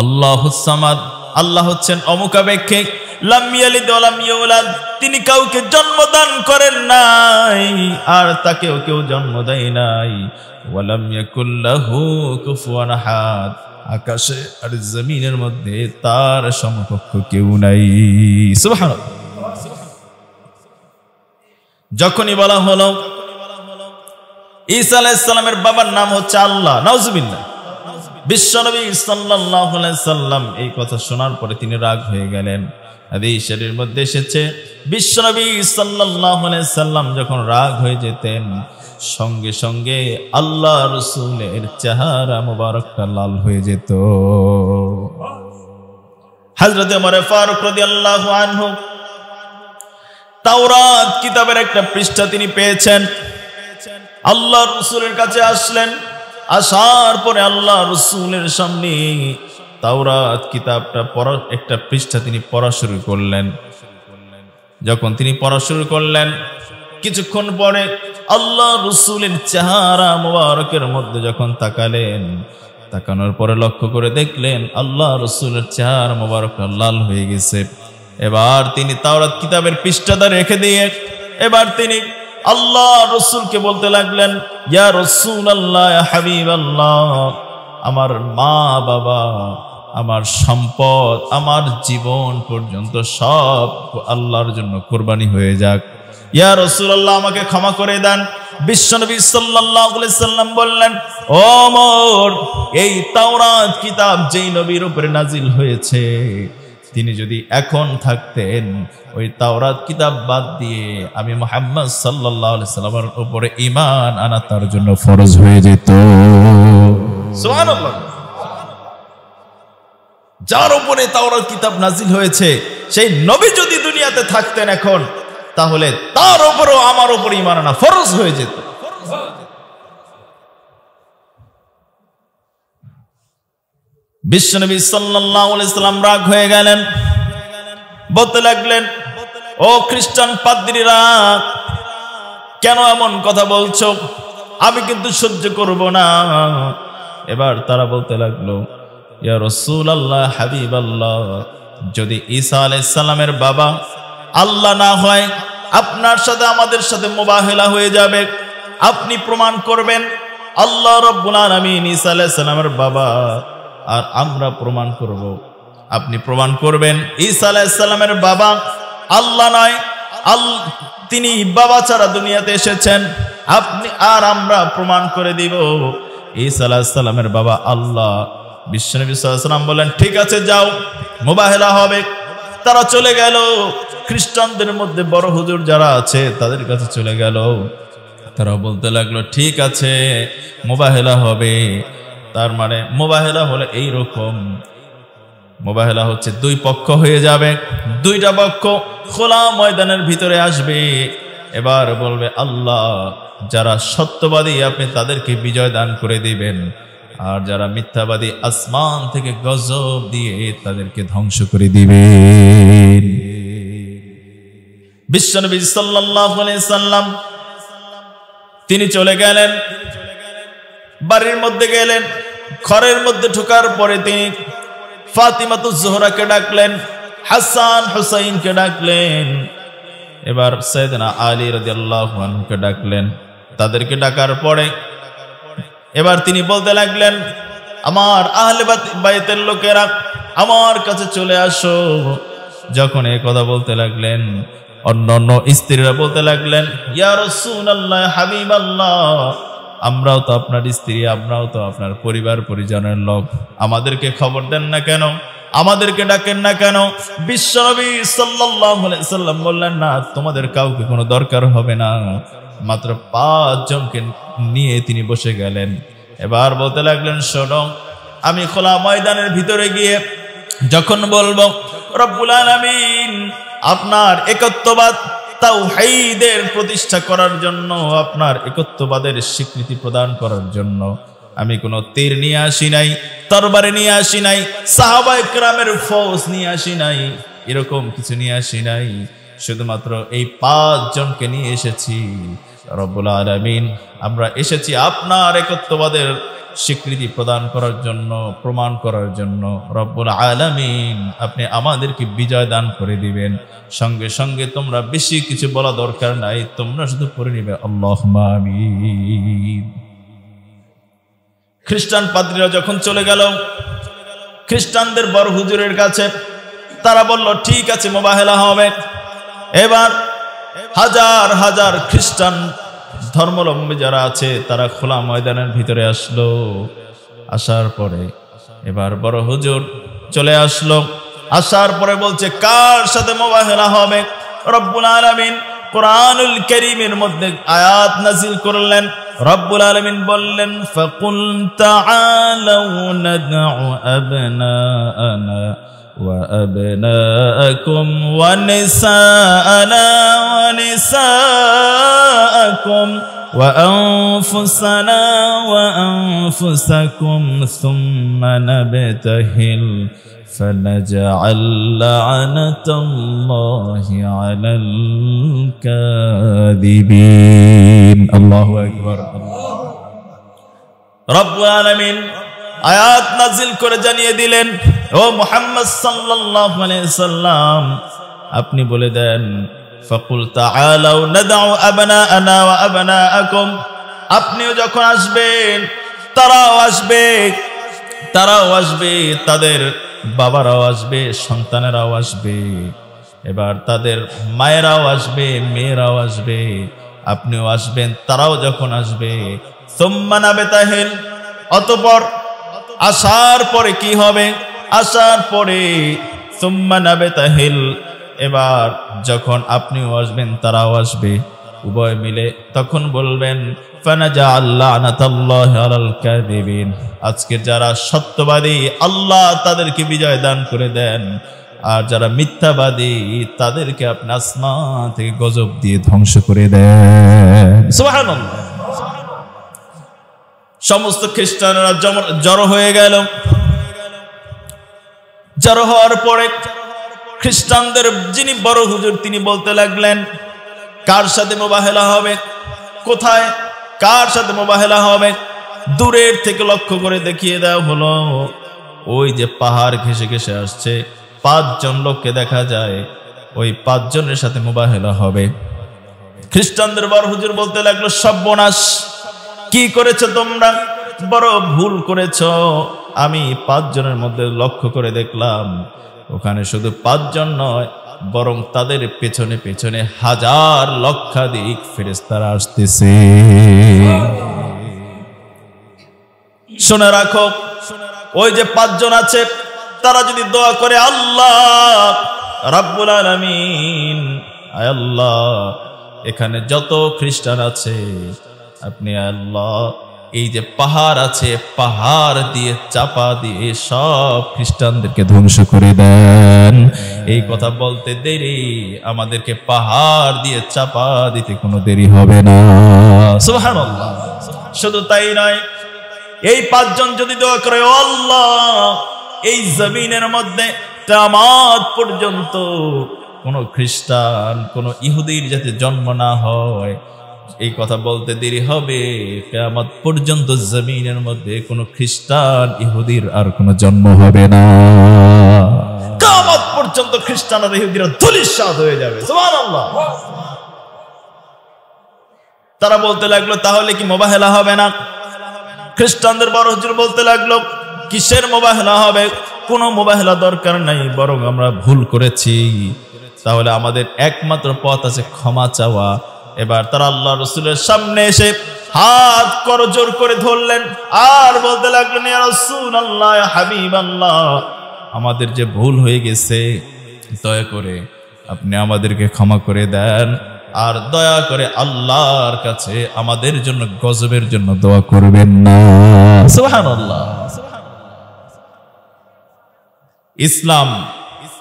আল্লাহুস সামাদ, আল্লাহ হচ্ছেন অমুখাপেক্ষিক, লাম ইয়ালিদ ওয়া লাম ইউলাদ, তিনি কাউকে জন্মদান করেন নাই আর তাকেও কেউ জন্ম দেয় নাই, ওয়া লাম ইয়াকুল লাহু কুফুয়ান আহাদ, আকাশে আর জমিনের মধ্যে তার সমকক্ষ কেউ নাই। সুবহানাল্লাহ। যখনই বলা হলো ঈসা আলাইহিস সালামের বাবার নাম হচ্ছে আল্লাহ, নাউজুবিল্লাহ, বিশ্বনবী সাল্লাল্লাহু আলাইহি সাল্লাম এই কথা শোনার পরে তিনি রাগ হয়ে গেলেন। হাদিসের মধ্যে এসেছে, বিশ্বনবী সাল্লাল্লাহু আলাইহি সাল্লাম যখন রাগ হয়ে যেতেন, সঙ্গে সঙ্গে আল্লাহ রাসূলের চেহারা মুবারকটা লাল হয়ে যেত। হযরত ওমর ফারুক রাদিয়াল্লাহু আনহু তাওরাত কিতাবের একটা পৃষ্ঠা তিনি পেয়েছেন। আল্লাহ রাসূলের কাছে আসলেন, আসার পরে আল্লাহ রাসূলের সামনে তাওরাত কিতাবটা পড়া, একটা পৃষ্ঠা তিনি পড়া শুরু করলেন। যখন তিনি পড়া শুরু করলেন, কিছুক্ষণ পরে আল্লাহ রাসূলের চেহারা মুবারকের মধ্যে যখন তাকালেন, তাকানোর পরে লক্ষ্য করে দেখলেন আল্লাহ রাসূলের চেহারা মুবারক লাল হয়ে গেছে। এবার তিনি তাওরাত কিতাবের পৃষ্ঠাটা রেখে দিয়ে এবার তিনি আল্লাহ রাসূলকে বলতে লাগলেন, ইয়া রাসূলুল্লাহ, ইয়া হাবিবাল্লাহ, আমার মা বাবা, আমার সম্পদ, আমার জীবন পর্যন্ত সব আল্লাহর জন্য কুরবানি হয়ে যাক। ইয়া রাসূলুল্লাহ, আমাকে ক্ষমা করে দেন। বিশ্বনবী সাল্লাল্লাহু আলাইহি সাল্লাম বললেন, ওমর, এই তাওরাত কিতাব যেই নবীর উপরে নাজিল হয়েছে, তিনি যদি এখন থাকতেন ওই তাওরাত কিতাব বাদ দিয়ে আমি মুহাম্মদ সাল্লাল্লাহু আলাইহি সাল্লামের উপরে ঈমান আনা তার জন্য ফরজ হয়ে যেত। সুবহানাল্লাহ। যার উপরে তাওরাত কিতাব নাজিল হয়েছে সেই নবী যদি দুনিয়াতে থাকতেন এখন, তাহলে তার উপরও আমার উপর ঈমান আনা ফরজ হয়ে যেত। বিশ্বনবী সাল্লাল্লাহু আলাইহি সাল্লাম রাগ হয়ে গেলেন, বলতে লাগলেন, ও খ্রিস্টান পাদ্রীরা, কেন এমন কথা বলছো? আমি কিন্তু সহ্য করব না। এবার তারা বলতে লাগলো, ইয়া রাসূলুল্লাহ, হাবিবাল্লাহ, যদি ঈসা আলাইহিস সালামের বাবা আল্লাহ না হয়, আপনার সাথে আমাদের সাথে মুবাহিলা হয়ে যাবে। আপনি প্রমাণ করবেন আল্লাহ রাব্বুল আলামিন ঈসা আলাইহিস সালামের বাবা, আর আমরা প্রমাণ করব আপনি প্রমাণ করবেন ঈসা আলাইহিস সালামের বাবা আল্লাহ নয়, তিনি বাবা ছাড়া দুনিয়াতে এসেছেন। আপনি আর আমরা প্রমাণ করে দিব ঈসা আলাইহিস সালামের বাবা আল্লাহ। বিশ্বনবী সাল্লাল্লাহু আলাইহি ওয়াসাল্লাম বলেন, ঠিক আছে, যাও, মুবাহিলা হবে। তারা চলে গেল, খ্রিস্টানদের মধ্যে বড় হুজুর যারা আছে তাদের কাছে চলে গেল। তারা বলতে লাগলো, ঠিক আছে, মুবাহিলা হবে। তার মানে মুবাহিলা হলে এই রকম, মুবাহিলা হচ্ছে দুই পক্ষ হয়ে যাবে, দুইটা পক্ষ খোলা ময়দানের ভিতরে আসবে। এবার বলবে, আল্লাহ, যারা সত্যবাদী আপনি তাদেরকে বিজয় দান করে দিবেন, আর যারা মিথ্যাবাদী আসমান থেকে গজব দিয়ে তাদেরকে ধ্বংস করে দিবেন। বিশ্বনবী সাল্লাল্লাহু আলাইহি সাল্লাম তিনি চলে গেলেন, বাড়ির মধ্যে গেলেন। ঘরের মধ্যে ঢোকার পরে তিনি ফাতিমাতুজ জোহরাকে ডাকলেন, হাসান হুসাইনকে ডাকলেন, এবার সাইয়েদনা আলী রাদিয়াল্লাহু আনহুকে ডাকলেন। তাদেরকে ডাকার পরে এবার তিনি বলতে লাগলেন, আমার আহলে বাইতের লোকেরা আমার কাছে চলে আসো। যখন এই কথা বলতে লাগলেন, অন্যান্য স্ত্রীরা বলতে লাগলেন, ইয়া রাসূলুল্লাহ, হাবিবাল্লাহ, আমরাও তো আপনার স্ত্রী, আমরাও তো আপনার পরিবার পরিজনের লোক, আমাদেরকে খবর দেন না কেন, আমাদেরকে ডাকেন না কেন? বিশ্বনবী সাল্লাল্লাহু আলাইহি সাল্লাম বললেন, না, তোমাদের কাউকে কোনো দরকার হবে না। মাত্র 5 জনকে নিয়ে তিনি বসে গেলেন। এবার বলতে লাগলেন, শোনো, আমি খোলা ময়দানের ভিতরে গিয়ে যখন বলবো রব্বুল আলামিন আপনার একত্ববাদ তাওহীদের প্রতিষ্ঠা করার জন্য, আপনার একত্ববাদের স্বীকৃতি প্রদান করার জন্য আমি কোনো তীর নিয়ে আসি নাই, তরবারি নিয়ে আসি নাই, সাহাবায়ে কেরামের ফৌজ নিয়ে আসি নাই, এরকম কিছু নিয়ে আসি নাই, শুধুমাত্র এই 5 জনকে নিয়ে এসেছি। রব্বুল আলামিন, আমরা এসেছি আপনার একত্ববাদের স্বীকৃতি প্রদান করার জন্য, প্রমাণ করার জন্য। রব্বুল আলামিন, আপনি আমাদেরকে বিজয় দান করে দিবেন। সঙ্গে সঙ্গে তোমরা বেশি কিছু বলা দরকার নাই, তোমরা শুধু পড়ে নিবে আল্লাহুম্মা আমিন। খ্রিস্টান পাদ্রীরা যখন চলে গেল খ্রিস্টানদের বড় হুজুরের কাছে, তারা বলল, ঠিক আছে, মুবাহিলা হবে। এবার হাজার হাজার খ্রিস্টান ধর্মাবলম্বী যারা আছে তারা খোলা ময়দানের ভিতরে আসলো। আসার পরে এবার বড় হুজুর চলে আসলো। আসার পরে বলছে, কার সাথে মুবাহিলা হবে? রব্বুল আলামিন কুরআনুল কারীমের মধ্যে আয়াত নাযিল করলেন। রব্বুল আলামিন বললেন, ফাকুল তাআলাউ নাদউ আবনাআনা ওয়া আবনাআকুম ওয়া নিসাআনা ওয়া নিসাআকুম ওয়া আনফুসানা ওয়া আনফুসাকুম সুম্মা নাবতাহিল فنجعل لعنة الله على الكاذبين الله أكبر رب العالمين আয়াত নাযিল করে জানিয়ে দিলেন, ও মুহাম্মদ সাল্লাল্লাহু আলাইহি সাল্লাম, আপনি বলে দেন, ফাকুল তাআলাউ নাদউ আবনাআনা ওয়া আবনাআকুম, আপনিও যখন আসবেন তারাও আসবে, তাদের বাবারাও আসবে, সন্তানেরাও আসবে, এবার তাদের মায়েরাও আসবে, মেয়েরাও আসবে, আপনিও আসবেন, তারাও যখন আসবে। সুম্মা নাবতাহিল, অতঃপর আসার পরে কি হবে? আসার পরে সুম্মা নাবতাহিল, এবার যখন আপনিও আসবেন তারাও আসবে, উভয় মিলে তখন বলবেন ফানাজাআল লানাতাল্লাহি আলাল কাযিবিন, আজকে যারা সত্যবাদী আল্লাহ তাদেরকে বিজয় দান করে দেন, আর যারা মিথ্যাবাদী তাদেরকে আপনি আসমান থেকে গজব দিয়ে ধ্বংস করে দেন। সুবহানাল্লাহ। সমস্ত খ্রিস্টানরা জড়ো হয়ে গেল। জড়ো হওয়ার পরে খ্রিস্টানদের যিনি বড় হুজুর তিনি বলতে লাগলেন, কার সাথে মুবাহেলা হবে, কোথায় কার সাথে মুবাহেলা হবে? দূরের থেকে লক্ষ্য করে দেখিয়ে দেওয়া হলো, ওই যে পাহাড় ঘেঁষে ঘেঁষে আসছে, 5 জন লোককে দেখা যায়, ওই 5 জনের সাথে মুবাহেলা হবে। খ্রিস্টানদের বড় হুজুর বলতে লাগলো, সর্বনাশ, কি করেছো তোমরা? বড় ভুল করেছো। আমি 5 জনের মধ্যে লক্ষ্য করে দেখলাম, ওখানে শুধু 5 জন নয়, বরং তাদের পেছনে পেছনে হাজার লক্ষাধিক ফেরেশতারা আসতেছে। শুনে রাখো, ওই যে 5 জন আছে, তারা যদি দোয়া করে, আল্লাহ রাব্বুল আলামিন, আয় আল্লাহ, এখানে যত খ্রিস্টান আছে আপনি আল্লাহ এই যে পাহাড় আছে, পাহাড় দিয়ে চাপা দিয়ে সব খ্রিস্টানদেরকে ধ্বংস করে দেন। এই কথা বলতে দেরি, আমাদেরকে পাহাড় দিয়ে চাপা দিতে কোনো দেরি হবে না। সুবহানাল্লাহ। শুধু তাই নয়, এই 5 জন যদি দোয়া করে, ও আল্লাহ, এই জমিনের মধ্যে কিয়ামত পর্যন্ত কোন খ্রিস্টান, কোন ইহুদির যাতে জন্ম না হয়, এই কথা বলতে দেরি হবে, কিয়ামত পর্যন্ত জমিনের মধ্যে কোন খ্রিস্টান ইহুদির আর কোন জন্ম হবে না। কিয়ামত পর্যন্ত খ্রিস্টান আর ইহুদিরা ধূলিসাৎ হয়ে যাবে। সুবহানাল্লাহ। তারা বলতে লাগলো, তাহলে কি মুবাহেলা হবে না? খ্রিস্টানদের বড় হুজুর বলতে লাগলো, কিসের মুবাহেলা হবে? কোনো মুবাহেলা দরকার নাই, বরং আমরা ভুল করেছি, তাহলে আমাদের একমাত্র পথ আছে ক্ষমা চাওয়া। এবার তারা আল্লাহ রাসূলের সামনে এসে হাত করজোড় করে ধরলেন আর বলতে লাগলেন, ইয়া রাসূলুল্লাহ, ইয়া হাবিবাল্লাহ, আমাদের যে ভুল হয়ে গেছে, দয়া করে আপনি আমাদেরকে ক্ষমা করে দেন, আর দয়া করে আল্লাহর কাছে আমাদের জন্য গজবের জন্য দোয়া করবেন না। সুবহানাল্লাহ। ইসলাম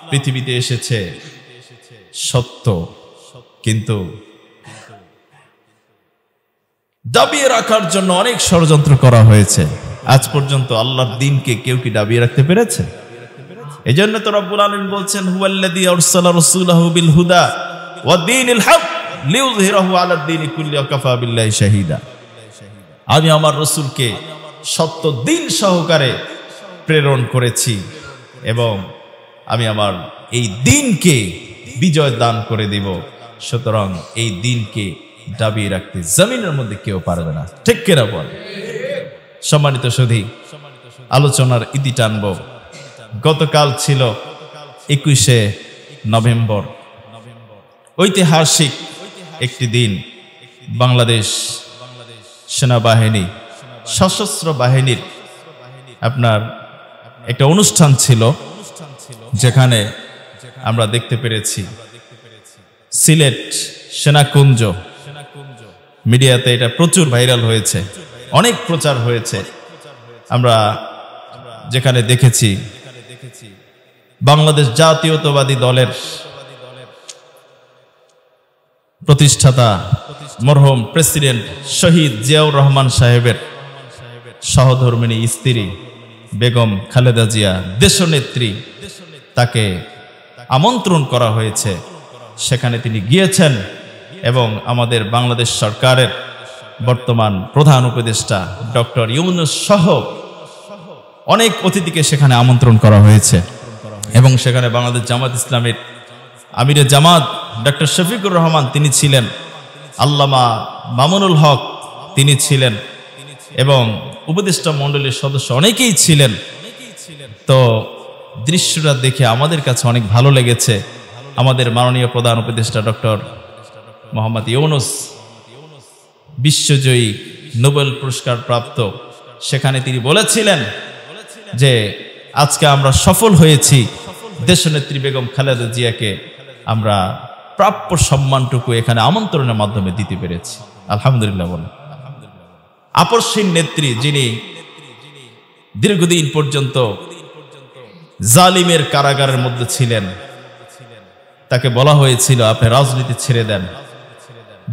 পৃথিবীতে এসেছে সত্য, কিন্তু দাবিয়ে রাখার জন্য অনেক ষড়যন্ত্র করা হয়েছে। আজ পর্যন্ত আল্লাহর দ্বীনকে কেউ কি দাবিয়ে রাখতে পেরেছে? এজন্য তো রব্বুল আলামিন বলছেন, হুয়াল্লাযী আরসালা রাসূলাহু বিল হুদা ওয়া দীনিল হক লিইয়ুযহিরাহু আলাদ দীনি কুল্লিহি ওয়া কাফা বিল্লাহি শাহীদা। আমি আমার রাসূলকে সত্য দ্বীন সহকারে প্রেরণ করেছি এবং আমি আমার এই দ্বীনকে বিজয় দান করে দিব। সুতরাং এই দ্বীনকে দাবিয়ে রাখতে জমিনের মধ্যে কেউ পারবে না। ঠিক কিনা বল? সম্মানিত সুধী, আলোচনার ইতি টানব। গতকাল ছিল 21শে নভেম্বর, ঐতিহাসিক একটি দিন। বাংলাদেশ সেনাবাহিনী, সশস্ত্র বাহিনীর আপনার একটা অনুষ্ঠান ছিল, যেখানে আমরা দেখতে পেরেছি সিলেট সেনাকুঞ্জ, মিডিয়াতে এটা প্রচুর ভাইরাল হয়েছে, অনেক প্রচার হয়েছে। আমরা যেখানে দেখেছি বাংলাদেশ জাতীয়তাবাদী দলের প্রতিষ্ঠাতা মরহুম প্রেসিডেন্ট শহীদ জিয়াউর রহমান সাহেবের সহধর্মিণী স্ত্রী বেগম খালেদা জিয়া, দেশনেত্রী, তাকে আমন্ত্রণ করা হয়েছে। সেখানে তিনি গিয়েছেন এবং আমাদের বাংলাদেশ সরকারের বর্তমান প্রধান উপদেষ্টা ডক্টর ইউনূস সহ অনেক অতিথিকে সেখানে আমন্ত্রণ করা হয়েছে এবং সেখানে বাংলাদেশ জামাত ইসলামের আমিরে জামাত ডক্টর শফিকুর রহমান তিনি ছিলেন, আল্লামা মামুনুল হক তিনি ছিলেন এবং উপদেষ্টা মণ্ডলীর সদস্য অনেকেই ছিলেন। তো দৃশ্যটা দেখে আমাদের কাছে অনেক ভালো লেগেছে। আমাদের মাননীয় প্রধান উপদেষ্টা ডক্টর মোহাম্মদ ইউনূস, বিশ্বজয়ী নোবেল পুরস্কার প্রাপ্ত, সেখানে তিনি বলেছিলেন যে আজকে আমরা সফল হয়েছি দেশনেত্রী বেগম খালেদা জিয়াকে আমরা প্রাপ্য সম্মানটুকু এখানে আমন্ত্রণের মাধ্যমে দিতে পেরেছি, আলহামদুলিল্লাহ বলেন। আপসহীন নেত্রী, যিনি দীর্ঘদিন পর্যন্ত জালিমের কারাগারের মধ্যে ছিলেন, তাকে বলা হয়েছিল আপনি রাজনীতি ছেড়ে দেন,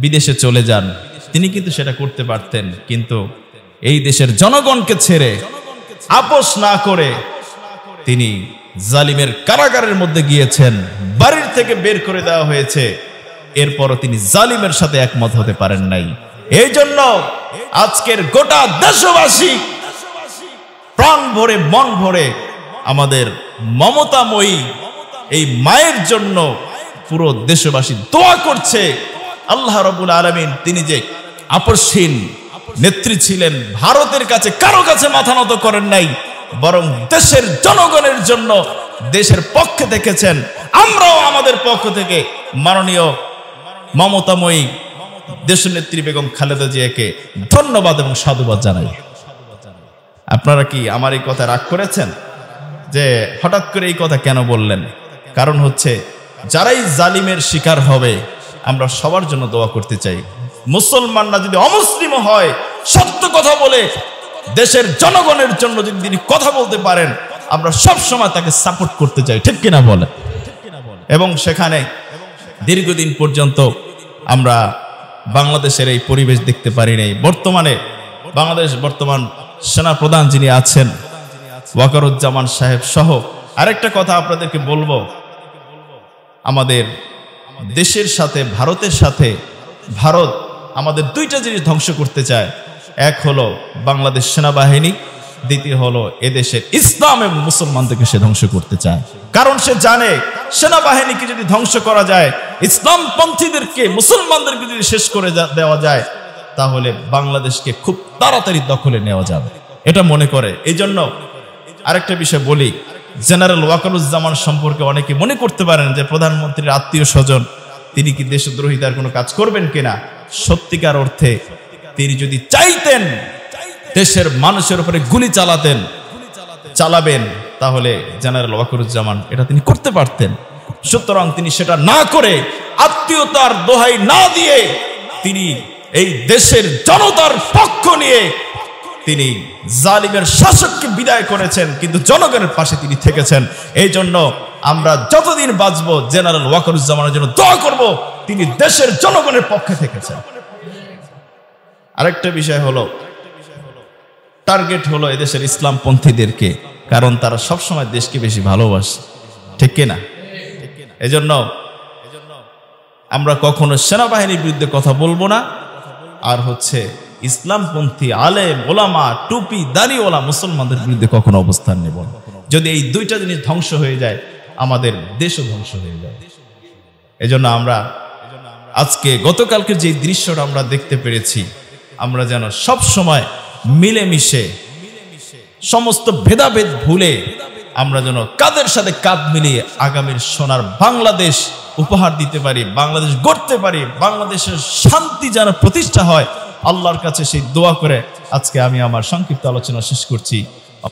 বিদেশে চলে যান, তিনি কিন্তু সেটা করতে পারতেন, কিন্তু এই দেশের জনগণকে ছেড়ে আপোষ না করে তিনি জালিমের কারাগারের মধ্যে গিয়েছেন, বাড়ির থেকে বের করে দেওয়া হয়েছে, এরপরও তিনি জালিমের সাথে একমত হতে পারেন নাই। এই জন্য আজকের গোটা দেশবাসী প্রাণ ভরে মন ভরে আমাদের মমতাময়ী এই মায়ের জন্য পুরো দেশবাসী দোয়া করছে। আল্লাহ রাব্বুল আলামিন তিনি যে আপসহীন নেত্রী ছিলেন, ভারতের কাছে কারো কাছে মাথা নত করেন নাই, বরং দেশের জনগণের জন্য দেশের পক্ষে থেকেছেন। আমরাও আমাদের পক্ষ থেকে মাননীয় মমতাময়ী দেশনেত্রী বেগম খালেদা জিয়াকে ধন্যবাদ এবং সাধুবাদ জানাই। আপনারা কি আমার এই কথা রাগ করেছেন যে হঠাৎ করে এই কথা কেন বললেন? কারণ হচ্ছে যারাই জালিমের শিকার হবে আমরা সবার জন্য দোয়া করতে চাই। মুসলমানরা যদি অমুসলিম হয়, সত্য কথা বলে দেশের জনগণের জন্য যদি তিনি কথা বলতে পারেন, আমরা সব সময় তাকে সাপোর্ট করতে চাই, ঠিক কিনা বলেন? এবং সেখানে দীর্ঘদিন পর্যন্ত আমরা বাংলাদেশের এই পরিবেশ দেখতে পারি নাই। বর্তমানে বাংলাদেশ বর্তমান সেনা প্রধান যিনি আছেন ওয়াকারুজ্জামান সাহেব সহ, আরেকটা কথা আপনাদেরকে বলবো, আমাদের দেশের সাথে ভারতের সাথে ভারত আমাদের দুইটা জিনিস ধ্বংস করতে চায়। এক হলো বাংলাদেশ সেনাবাহিনী, দ্বিতীয় হলো এদেশের ইসলাম এবং মুসলমানদেরকে সে ধ্বংস করতে চায়। কারণ সে জানে সেনাবাহিনীকে যদি ধ্বংস করা যায়, ইসলাম পন্থীদেরকে মুসলমানদেরকে যদি শেষ করে দেওয়া যায়, তাহলে বাংলাদেশকে খুব তাড়াতাড়ি দখলে নেওয়া যাবে, এটা মনে করে। এই জন্য আরেকটা বিষয় বলি, জেনারেল ওয়াকারুজ্জামান সম্পর্কে অনেকে মনে করতে পারেন যে প্রধানমন্ত্রীর আত্মীয় স্বজন, তিনি কি দেশদ্রোহিতার কোনো কাজ করবেন কিনা। সত্যিকার অর্থে তিনি যদি চাইতেন দেশের মানুষের উপরে গুলি চালাবেন, তাহলে জেনারেল ওয়াকারুজ্জামান এটা তিনি করতে পারতেন। সুতরাং তিনি সেটা না করে, আত্মীয়তার দোহাই না দিয়ে তিনি এই দেশের জনতার পক্ষ নিয়ে তিনি জালিমের শাসককে বিদায় করেছেন, কিন্তু জনগণের পাশে তিনি থেকেছেন। এই জন্য আমরা যতদিন বাঁচবো জেনারেল ওয়াকারুজ্জামানের জন্য দোয়া করব, তিনি দেশের জনগণের পক্ষে থেকেছেন। আরেকটা বিষয় হলো, টার্গেট হলো এদেশের ইসলামপন্থীদেরকে, কারণ তারা সবসময় দেশকে বেশি ভালোবাসে, ঠিক কিনা? এজন্য আমরা কখনো সেনাবাহিনীর বিরুদ্ধে কথা বলবো না, আর হচ্ছে ইসলামপন্থী আলেম ওলামা টুপি দাড়িওয়ালা মুসলমানদের বিরুদ্ধে কখনো অবস্থান নেব না। যদি এই দুইটা জিনিস ধ্বংস হয়ে যায়, আমাদের দেশও ধ্বংস হয়ে যায়। এজন্য আমরা আজকে গতকালকে যে দৃশ্যটা আমরা দেখতে পেরেছি, আমরা যেন সব সময় মিলেমিশে সমস্ত ভেদাভেদ ভুলে আমরা যেন কাঁধের সাথে কাঁধ মিলিয়ে আগামীর সোনার বাংলাদেশ উপহার দিতে পারি, বাংলাদেশ গড়তে পারি, বাংলাদেশের শান্তি যেন প্রতিষ্ঠা হয়। আল্লাহর কাছে সেই দোয়া করে আজকে আমি আমার সংক্ষিপ্ত আলোচনা শেষ করছি।